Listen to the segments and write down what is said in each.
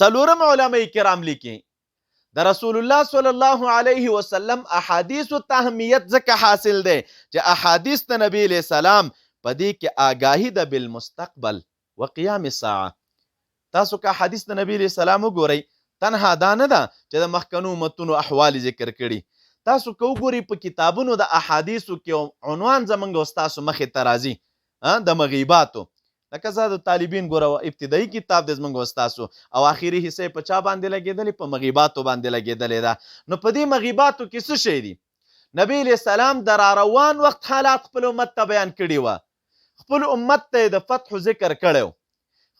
څلورم علماء کرام لیکي د رسول الله صلی الله علیه وسلم احادیثو ته اهمیت ځکه حاصل دی چې احادیث د نبی علیه السلام په دې کې آګاهي ده بالمستقبل و قیام الساعه. تاسو که حدیث د نبی علیه السلام وګورئ تنها دا نه ده چې د مخکنو امتونو احوال ذکر کړي. تاسو که وګورئ په کتابونو د احادیثو کې عنوان زمونږ او ستاسو مخې ته راځي د مغیباتو. لکه زه د طالبین ګوره ابتدایي کتاب د زمونږ او ستاسو او آخري حصه په چا باندې لګېدلې؟ په مغیباتو باندې لګېدلې ده. نو په دې مغیباتو کې څه شی دي؟ نبی علیه السلام د راروان وخت حالات خپل امت ته بیان کړي وه، خپل امت ته د فتح ذکر کړی،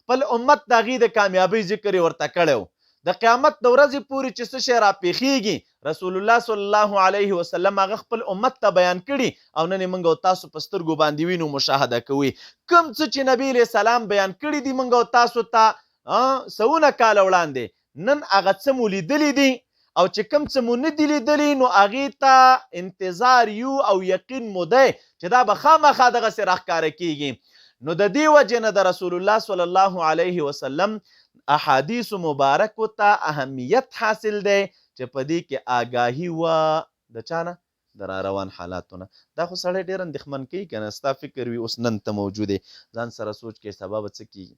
خپل امت د هغې د کامیابۍ ذکر یې ورته کړی، د قیامت د ورځې پورې چې څه شی راپېښېږي رسول الله صلی الله علیه وسلم هغه خپل امت ته بیان کړي او نن یې موږ او تاسو په سترګو باندې وینو، مشاهده کوي. کوم څه چې نبی علیه السلام بیان کړي دي موږ او تاسو ته سوونه کاله وړاندې، نن هغه څه مو لیدلي دي او چې کوم څه مو نه دي لیدلي نو هغې ته انتظار یو او یقین مو دی چې دا به خامخا دغسې راښکاره کېږي. نو د دې وجې نه د رسول الله صلی الله علیه وسلم احادیث مبارکو ته اهمیت حاصل دی چې په دې کې آګاهي وه د چا نه؟ د راروان حالاتو نه. دا خو سړی ډېر اندېښمن کوي که نه؟ ستا فکر وي اوس نن ته موجود یې، ځان سره سوچ کې سبا به څه کېږي.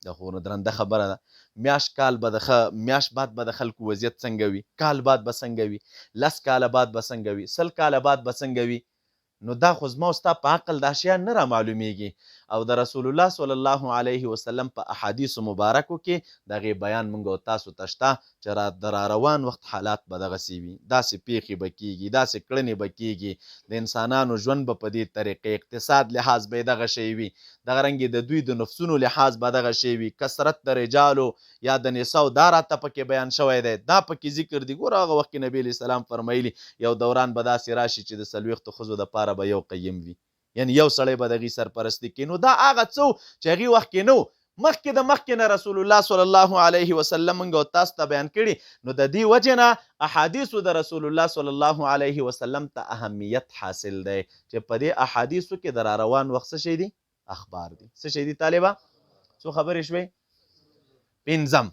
دا خو نو درنده خبره ده. میاشت بعد به د خلکو وضعیت څنګه وي، کال بعد به څنګه وي، 10 کاله بعد به څنګه وي، 100 کاله بعد به څنګه وي. نو دا خو زما او ستا په عقل دا شیان نه رامعلومیږي. او د رسول الله صلی الله علیه وسلم په احادیثو مبارکو کې د هغې بیان موږ او تاسو ته شته چې د راروان وخت حالات به دغسې وي، داسې پیښې به کېږي، داسې کړنې به کېږي، د انسانانو ژوند به په دې طریقې، اقتصاد لحاظ به یې دغه شی وي، دغه رنګې د دوی د نفسونو لحاظ به دغه شی وي، کثرت د رجالو یا د نساو دا راته پکې بیان شوی دی، دا پکې ذکر دی. ګوره هغه وخت کې نبي علیه السلام فرمیلي یو دوران به داسې راشي چې د 40 ښځو دپاره به یو قیم وي، یعنی یو سړی به د هغې سرپرستي کوي. نو دا هغه څه چې هغې وخت کې نه و، مخکې د مخکې نه رسول الله صلی الله علیه وسلم موږ او تاسو ته بیان کړي. نو د دې وجې نه احادیثو د رسول الله صلی الله علیه وسلم ته اهمیت حاصل دی چې په دې احادیثو کې د راروان وخت څه شی دي؟ اخبار دي. څه شی دي طالبه؟ څو خبرې شوې؟ پنځم،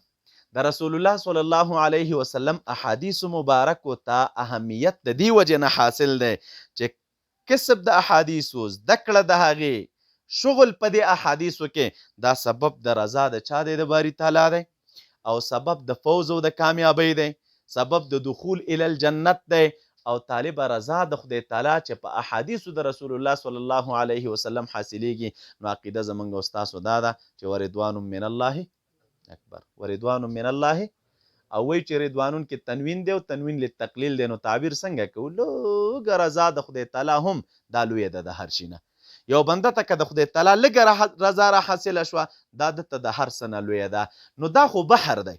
د رسول الله صلی الله علیه وسلم احادیثو مبارکو ته اهمیت د دې وجې نه حاصل دی چې کسب د احادیثو، زده کړه د هغې، شغل په دې احادیثو کې دا سبب د رضا د چا دی؟ د باري تعالی دی، او سبب د فوز او د کامیابۍ دی، سبب د دخول الی الجنت دی، او طالب رضا د خدای تعالی چې په احادیثو د رسول الله صلی الله علیه وسلم حاصلیږي. نو عقیده زموږ او ستاسو دا ده چې ورضوان من الله اکبر، ورضوان من الله، او وایي چې رضوانون کې تنوین دی او تنوین للتقلیل دی. نو تعبیر څنګه کوو؟ لږه رضا د خدای تعالی هم دا لویه ده د هر شي نه. یو بنده ته که د خدای تعالی لږه رضا را حاصله شوه دا دته د هر څه نه لویه ده. نو دا خو بحر دی،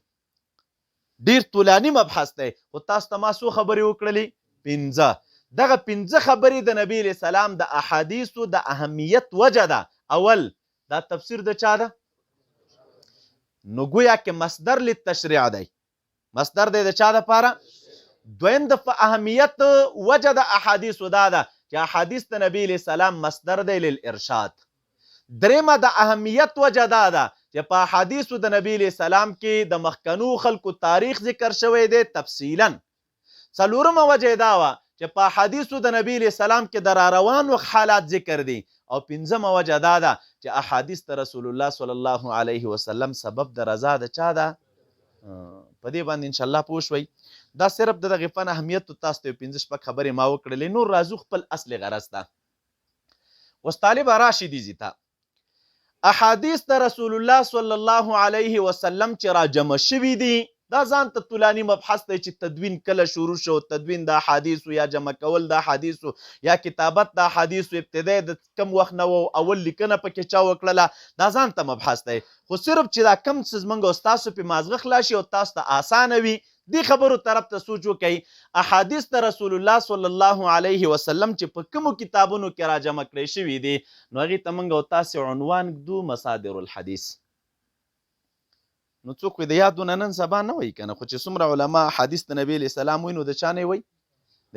ډېر طولاني مبحث دی، خو تاسو ته ما څو خبرې وکړلې؟ 5. دغه 5 خبرې د نبي علیه السلام د احادیثو د اهمیت وجه ده. اول، دا تفسیر د چا ده؟ نو ګویا کې مصدر للتشریع دی، مصدر دی د چا دپاره؟ دویم د اهمیت وجه د احادیثو دا ده چې احادیث د نبی علیه السلام مصدر دی للارشاد. دریمه د اهمیت وجه دا ده چې په احادیثو د نبی علیه السلام کې د مخکنو خلکو تاریخ ذکر شوی دی تفصیلا. څلورمه وجه دا وه چې په احادیثو د نبی علیه السلام کې د راروان وخت حالات ذکر دي. او پنځمه وجه دا ده چې احادیث د رسول الله صلی الله علیه وسلم سبب د رضا د چا ده؟ په دې باندې انشاءالله پوه شوئ. دا صرف د دغې فن اهمیت تاسو ته 5 خبرې ما وکړلې، نور راځو خپل اصل غرض ته. اوس طالبه راشي دې ځي ته احادیث د رسول الله صلی الله علیه وسلم چې راجمع شوي دي، دا ځان ته طولاني مبحث دی چې تدوین کله شروع شو، تدوین د احادیثو یا جمع کول د احادیثو یا کتابت د احادیثو ابتدا د کم وخت نه و، اول لیکنه پکې چا وکړله، دا ځان ته مبحث دی. خو صرف چې دا کم څه زموږ او ستاسو پې مازغه خلاص شي او تاسو ته اسانه وي، دې خبرو طرف ته سوچ وکئ. احادیث د رسول الله صلی الله علیه وسلم چې په کومو کتابونو کې راجمع کړی شوي دي، نو هغې ته موږ او تاسې عنوان ږدو مصادر الحدیث. نو څوک د یادونه نن سبا نه وایي که نه، خو چې څومره علما حدیث د نبي علیه السلام وایي نو د چا نه وایي؟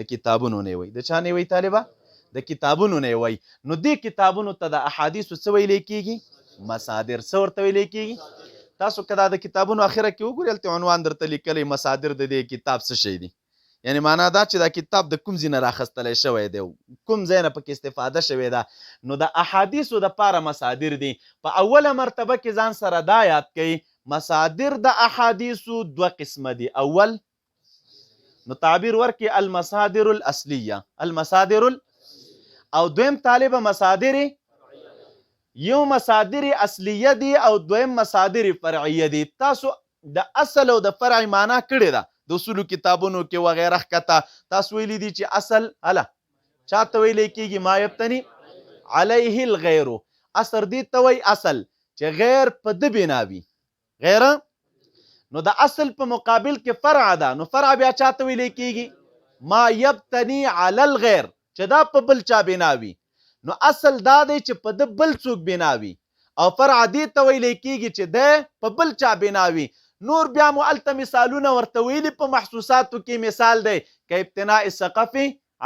د کتابونو نه وایي. د چا نه وایي طالبه؟ د کتابونو نه وایي. نو دې کتابونو ته د احادیثو څه ویلی کېږي؟ مصادر. څه ورته ویلی کېږي؟ تاسو که دا د کتابونو اخره کې وګورئ هلته عنوان درته لیکلی مصادر د دې کتاب څه شی دي، یعنی معنا دا چې دا کتاب د کوم ځای نه راخیستلی شوی دی، کوم ځای نه پکې استفاده شوې ده. نو د احادیثو دپاره مصادر دي. په اوله مرتبه کې ځان سره دا یاد کوئ مصادر د احادیثو دوه قسمه دي. اول نو تعبیر ورکړي المصادر الاصلیه، المصادر او دویم طالبه مصادر یو مصادر اصلیه دي او دویم مصادر فرعیه دي. تاسو د اصل او د فرع معنا کړې ده د اصولو کتابونو کې وغیره ښکته تاسو ویلي دي چې اصل هله چاته ویلی کېږي ما یبتني علیه الغیر، اثر دې ته وایي اصل چې غیر په ده بنا وي غیره. نو د اصل په مقابل کې فرع ده، نو فرع بیا چاته ویلی کېږي ما یبتني علی الغیر چې دا په بل چا بنا وي. نو اصل دا دی چې په ده بل څوک بنا وي او فرع دې ته ویلی کېږي چې دی په بل چا بنا وي. نور بیا مو هلته مثالونه ورته ویلي په محسوساتو کې مثال دی که ابتناء السقف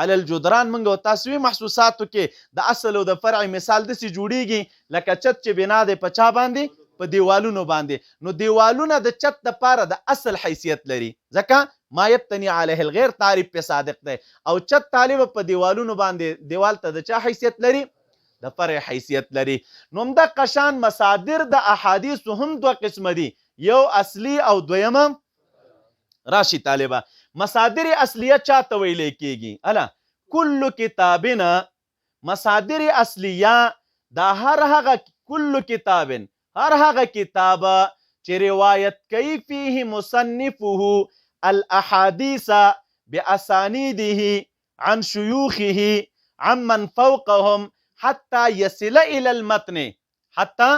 علی الجدران. موږ او تاسو محسوساتو کې د اصل او د فرع مثال داسې جوړیږي لکه چت چې بنا دی په چا باندې په دیوالونو باندې. نو دیوالونه د چت دپاره د اصل حیثیت لري ځکه ما یبتني علیه الغیر تعریف په صادق دی، او چت طالب په دیوالونو باندې دیوال ته د چا حیثیت لري د فرع حیثیت لري. نو همدغه شان مصادر د احادیثو هم دوه قسمه دي، یو اصلي او دویمه راشي طالبه. مصادر اصلیه چاته ویلی کېږي؟ الا کل کتابنا مصادر اصلیه دا هر هغه کل کتاب هر هغه کتاب چې روایت کوي فيه مصنفه الاحاديث باسانيده عن شيوخه عمن فوقهم حتى يصل الى المتن، حتى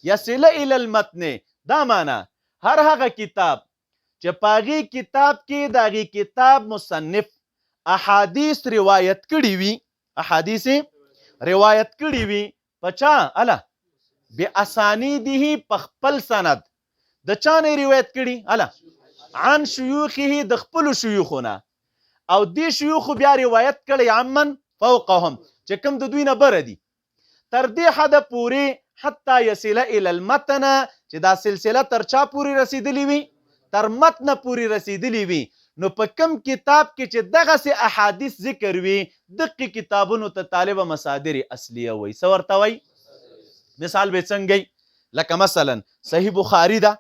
يصل الى المتن. دا معنا هر هغه کتاب چې پاغي کتاب کې داغي کتاب مصنف احادیث روایت کړي وي، احادیث روایت کړي وي پچا الا باسانيده په خپل سند د چا نه روایت کړي الا عن شيوخه د خپل شيوخونه، او دی شيوخ بیا روایت کړي عمن فوقهم چې کوم د دوی نه بره دي تر دې حده پورې حتی یصل الى المتن چې دا سلسله تر چا پورې رسیدلی وي تر متن پورې رسیدلی وي. نو په کوم کتاب کې چې دغسې احادیث ذکر وي دقې کتابونو ته طالبه مصادر اصلیه وایي. څه ورته وایي؟ مثال به څنګه لکه مثلا صحیح بخاري ده،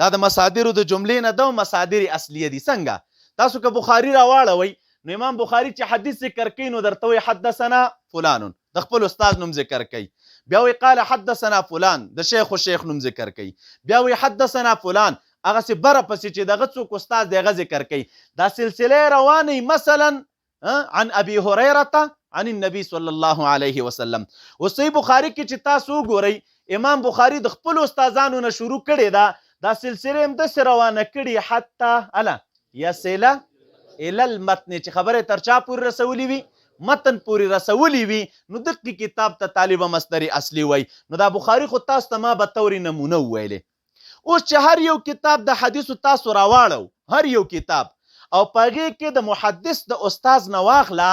دا د مصادرو د جملې نه ده او مصادر اصلیه دي. څنګه تاسو که بخاري راواړوئ نو امام بخاري چې حدیث ذکر کوي نو درته وایي حدثنا فلان، د خپل استاد نوم ذکر کوي، بیا وایي قال حدثنا فلان، د شیخ و شیخ نوم ذکر کوي، بیا وایي حدثنا فلان، هغسې بره پسې چې دغه څوک استاد دی هغه ذکر کوي. دا سلسله روانه مثلا عن ابي هريره عن النبي صلی الله علیه وسلم. و صحیح بخاري کې چې تاسو وګورئ امام بخاري د خپل استادانو نه شروع کړې ده، دا سلسله هم داسې روانه کړي حتی الا یصل الى المتن چې خبره تر چا پورې رسولي وي متن پورې رسولي وي. نو دقې کتاب ته طالبه مصدر اصلي وایي. نو دا بخاري خو تاسو ته ما به طورې نمونه وویلې. اوس چې هر یو کتاب د حدیثو تاسو راواړو هر یو کتاب او په هغې کې د محدث د استاز نه واخله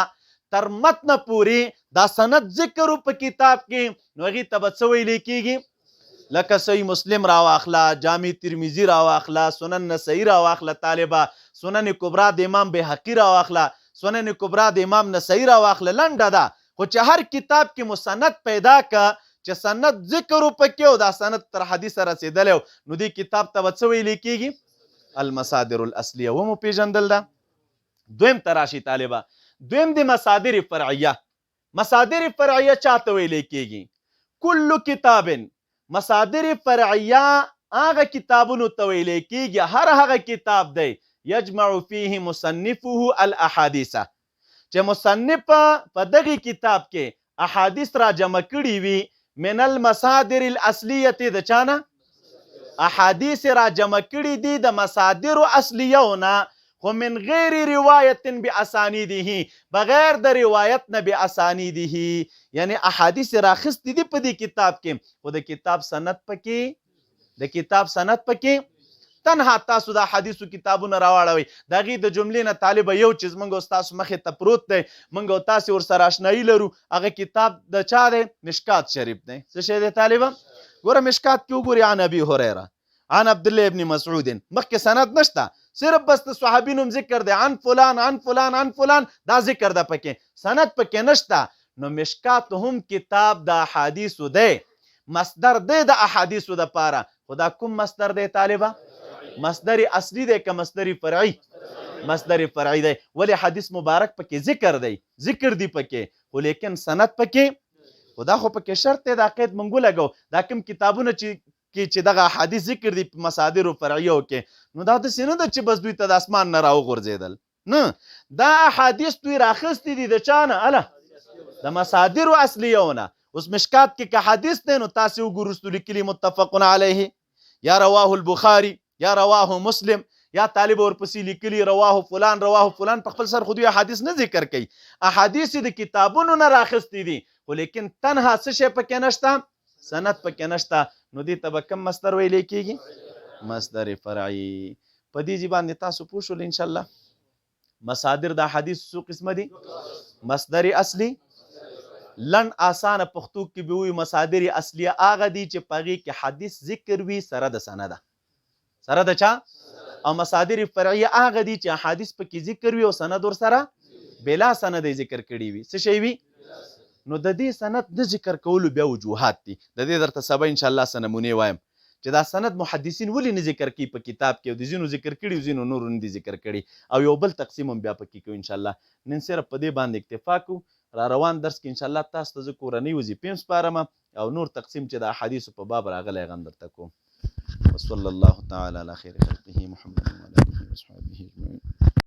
تر متن پورې دا سند ذکر په کتاب کې، نو هغې ته به څه ویلی کېږي؟ لکه صحیح مسلم راواخله، جامع ترمذي راواخله، سنن نسائی راواخله طالبه، سنن کبرا د امام بهقي راواخله، سنن کبرا د امام نسائی راواخله. لنډه ده خو چې هر کتاب کې مسند پیدا که چې سند ذکر پکې او دا سند تر حدیثه رسېدلی نو دې کتاب ته به څه ویلی کېږي؟ المصادر الاصلیه. ومو پېژندل ده. دویم ته راشي طالبه، دویم د مصادر فرعیه. مصادر فرعیه چاته ویلی کېږي؟ کل کتاب مصادر فرعیه هغه کتابونو ته ویلی کېږي هر هغه کتاب دی یجمع فيه مصنفه الاحادیث چې مصنف په دغه کتاب کې احادیث را جمع کړي وي من المصادر الاصلیه د چانه احادیث را جمع کړي دي د مصادر اصلیونه خو من غیر روایت باسانیده بغیر د روایت نه باسانیده، یعنی احادیث راخستې دي په دې کتاب کې خو د کتاب سند پکې تنها تاسو د حدیثو کتابونه راواړوئ. د هغې د جملې نه طالبه یو چیز موږ او ستاسو مخې ته پروت دی، موږ او تاسې ورسره اشنایي لرو. هغه کتاب د چا دی؟ مشکات شریف دی. څه شی دی طالبه؟ ګوره مشکات کې وګورئ عن ابي هريره عن عبد الله ابن مسعود مخکې سند نشته، صرف بس د صحابي نوم ذکر دی، عن فلان عن فلان عن فلان، دا ذکر ده پکې، سند پکې نشته. نو مشکات هم کتاب د احادیثو دی، مصدر دی د احادیثو دپاره، خو دا کوم مصدر دی طالبه؟ مصدر اصلي دی که مصدر فرعي؟ مصدر فرعي دی. ولې حدیث مبارک پکې ذکر دی، ذکر دی پکې، خو لیکن سند پکې، خو دا خو پکې شرط دی، دا قید موږ ولګو، دا کوم کتابونه چې دغه احادیث ذکر دي په مصادرو فرعیو کې، نو دا داسې نه ده چې بس دوی ته د اسمان نه راوغورځېدل، نه، دا احادیث دوی راخیستي دي د چا نه؟ اله د مصادرو اصلیونه. اوس مشکات کې که حدیث دی نو تاسې وګورو ورستو لیکلي متفق علیه، یا رواه البخاري یا رواه مسلم، یا طالب ورپسې لیکلي رواه فلان رواه فلان، په خپل سر خو دوی احادیث نه ذکر کوي، احادیث د کتابونو نه راخیستي دي، خو لیکن تنها څه شی پکې نشته؟ سند پکې نشته. نو دې ته به کوم مصدر ویلی کېږي؟ مصدر فرعي. په دې باندې تاسو پوه شول انشاءالله. مصادر د حدیث څو قسمه دي؟ مصدر اصلي، لنډ اسانه پښتو کې به وایو مصادر اصلیه هغه دي چې په هغې کې حدیث ذکر وي سره د سنده، سره د چا؟ او مصادر فرعي هغه دي چې حدیث پکې ذکر وي او سند ورسره بلا سند ذکر کړي وي. څه شی وي؟ نو د دې سند نه ذکر کولو بیا وجوهات دي، د دې درته سبا انشاءالله څه نمونې وایم چې دا سند محدثین ولې نه ذکر کوي په کتاب کې، او د ځینو ذکر کړي او ځینو نورو نه دي ذکر کړي، او یو بل تقسیم هم بیا پکې کوو انشاءالله. نن صرف په دې باندې اکتفا کوو، را روان درس کې انشاءالله تاسو ته زه کورنۍ وظیفې هم سپارم او نور تقسیم چې د احادیثو په باب راغلی هغه هم درته کوم. وصلی الله تعالی علی خیر خلقه محمد وعلى آله وصحبه اجمعین.